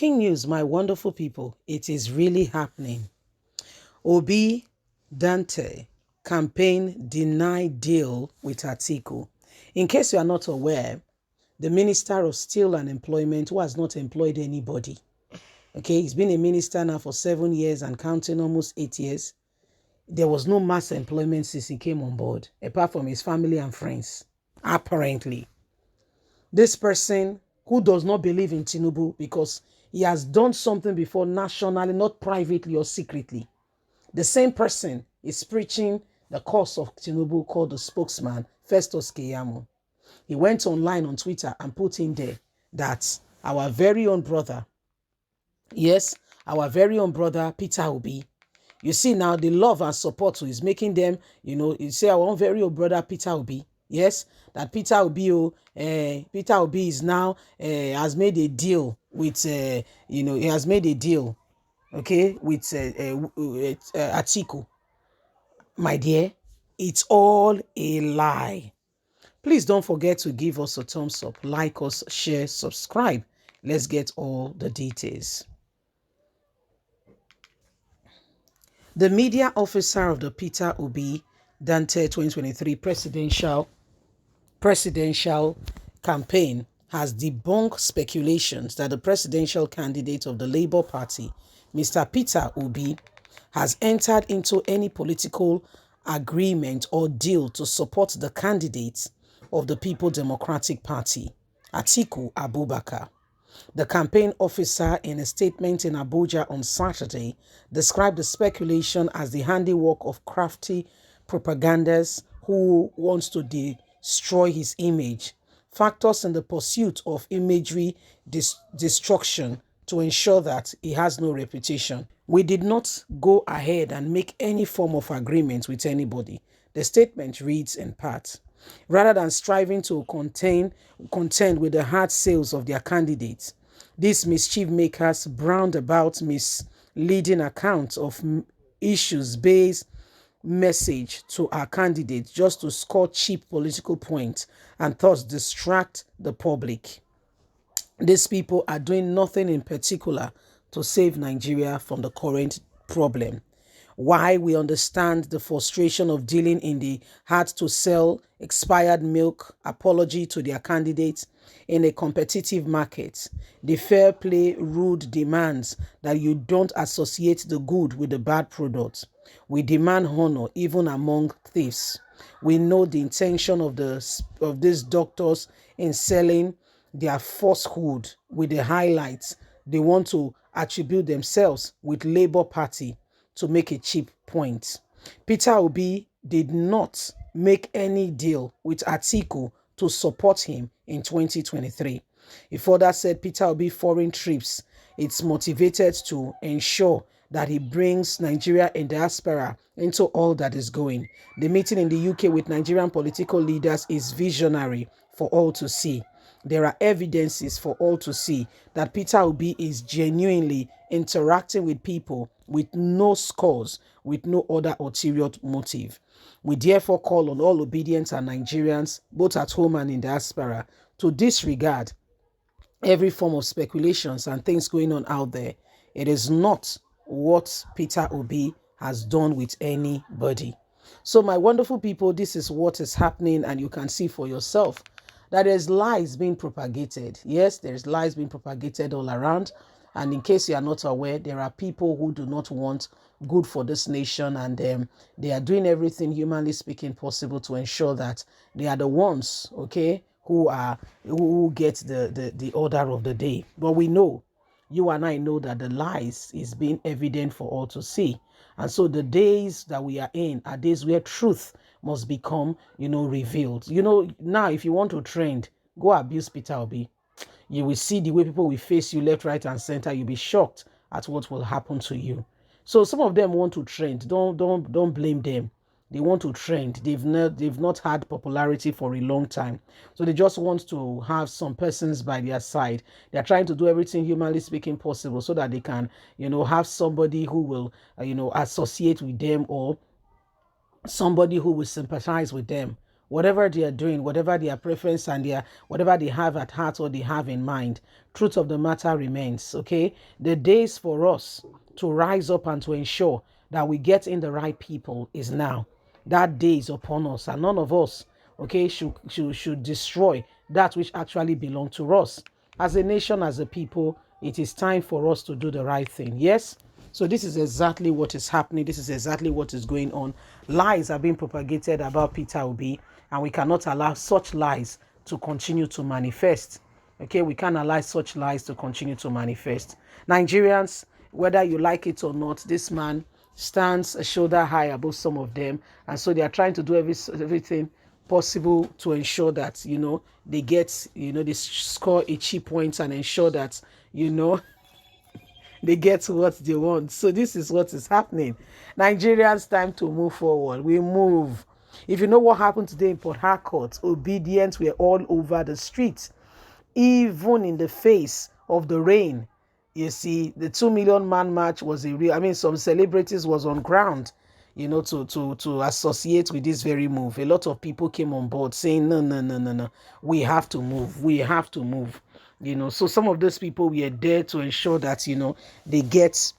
Breaking news, my wonderful people. It is really happening. Obiedient campaign denied deal with Atiku. In case you are not aware, the Minister of Steel and Employment, who has not employed anybody. Okay, he's been a minister now for 7 years and counting, almost 8 years. There was no mass employment since he came on board, apart from his family and friends. Apparently, this person who does not believe in Tinubu because he has done something before nationally, not privately or secretly. The same person is preaching the cause of Tinubu, called the spokesman, Festus Keyamo. He went online on Twitter and put in there that our very own brother, yes, our very own brother, Peter Obi. You see now the love and support who is making them, you say our own very own brother, Peter Obi. Yes, that Peter Obi, Peter Obi is now, has made a deal with, he has made a deal, okay, with Atiku. My dear, it's all a lie. Please don't forget to give us a thumbs up, like us, share, subscribe. Let's get all the details. The media officer of the Peter Obiedient 2023 presidential campaign has debunked speculations that the presidential candidate of the Labour Party, Mr. Peter Obi, has entered into any political agreement or deal to support the candidate of the People Democratic Party, Atiku Abubakar. The campaign officer, in a statement in Abuja on Saturday, described the speculation as the handiwork of crafty propagandists who wants to destroy his image, factors in the pursuit of imagery destruction to ensure that he has no reputation. We did not go ahead and make any form of agreement with anybody. The statement reads in part, rather than striving to contend with the hard sales of their candidates, these mischief makers browned about misleading accounts of issues-based message to our candidates just to score cheap political points and thus distract the public. These people are doing nothing in particular to save Nigeria from the current problem. Why we understand the frustration of dealing in the hard-to-sell expired milk apology to their candidates in a competitive market. The fair play rude demands that you don't associate the good with the bad product. We demand honor even among thieves. We know the intention of these doctors in selling their falsehood with the highlights. They want to attribute themselves with Labour Party to make a cheap point. Peter Obi did not make any deal with Atiku to support him in 2023. He further said Peter Obi foreign trips, it's motivated to ensure that he brings Nigeria and diaspora into all that is going. The meeting in the UK with Nigerian political leaders is visionary for all to see. There are evidences for all to see that Peter Obi is genuinely interacting with people with no scores, with no other ulterior motive. We therefore call on all Obiedients and Nigerians, both at home and in diaspora, to disregard every form of speculations and things going on out there. It is not what Peter Obi has done with anybody. So my wonderful people, this is what is happening, and you can see for yourself that there's lies being propagated. Yes, there's lies being propagated all around. And in case you are not aware, there are people who do not want good for this nation, and they are doing everything, humanly speaking, possible to ensure that they are the ones, okay, who get the order of the day. But we know, you and I know, that the lies is being evident for all to see. And so the days that we are in are days where truth must become, revealed. Now if you want to trend, go abuse Peter Obi. You will see the way people will face you left, right, and center. You'll be shocked at what will happen to you. So some of them want to trend. Don't blame them. They want to trend. They've not had popularity for a long time. So they just want to have some persons by their side. They're trying to do everything, humanly speaking, possible so that they can, have somebody who will, associate with them, or somebody who will sympathize with them. whatever they are doing, whatever their preference and their whatever they have at heart or they have in mind, truth of the matter remains. Okay, the days for us to rise up and to ensure that we get in the right people is now. That day is upon us, and none of us, okay, should destroy that which actually belongs to us. As a nation, as a people, it is time for us to do the right thing. Yes? So this is exactly what is happening. This is exactly what is going on. Lies are being propagated about Peter Obi, and we cannot allow such lies to continue to manifest. Okay, we can't allow such lies to continue to manifest. Nigerians, whether you like it or not, this man stands a shoulder high above some of them, and so they are trying to do everything possible to ensure that they get they score a cheap point and ensure that they get what they want. So this is what is happening. Nigerians, time to move forward. We move. If you know what happened today in Port Harcourt, Obiedient were all over the streets, even in the face of the rain. You see, the 2 million man march was a real, I mean, some celebrities was on ground, to associate with this very move. A lot of people came on board saying, no, no, no, no, no, we have to move. We have to move. So some of those people were there to ensure that, they get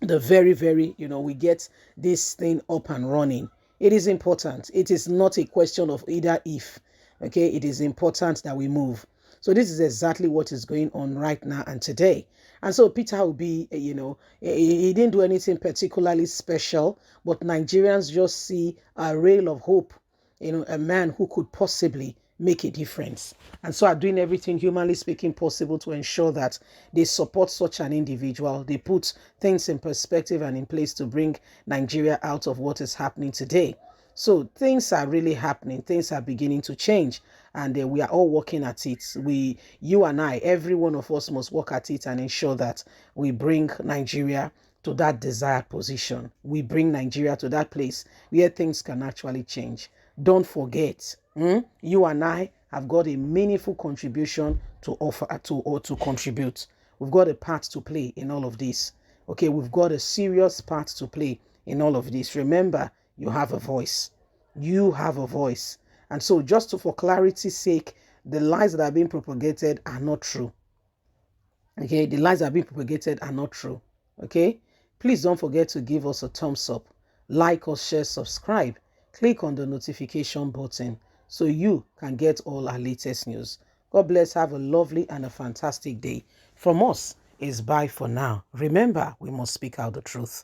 the very, very, we get this thing up and running. It is important. It is not a question of either if, okay? It is important that we move. So this is exactly what is going on right now and today. And so Peter Obi, he didn't do anything particularly special, but Nigerians just see a ray of hope, a man who could possibly make a difference. And so are doing everything humanly speaking possible to ensure that they support such an individual. They put things in perspective and in place to bring Nigeria out of what is happening today. So things are really happening. Things are beginning to change. And we are all working at it. You and I, every one of us must work at it and ensure that we bring Nigeria to that desired position. We bring Nigeria to that place where things can actually change. Don't forget, you and I have got a meaningful contribution to offer to contribute. We've got a part to play in all of this. Okay, we've got a serious part to play in all of this. Remember, you have a voice. You have a voice. And so just for clarity's sake, the lies that are being propagated are not true. Okay, the lies that are being propagated are not true. Okay, please don't forget to give us a thumbs up, like us, share, subscribe, click on the notification button so you can get all our latest news. God bless. Have a lovely and a fantastic day. From us is bye for now. Remember, we must speak out the truth.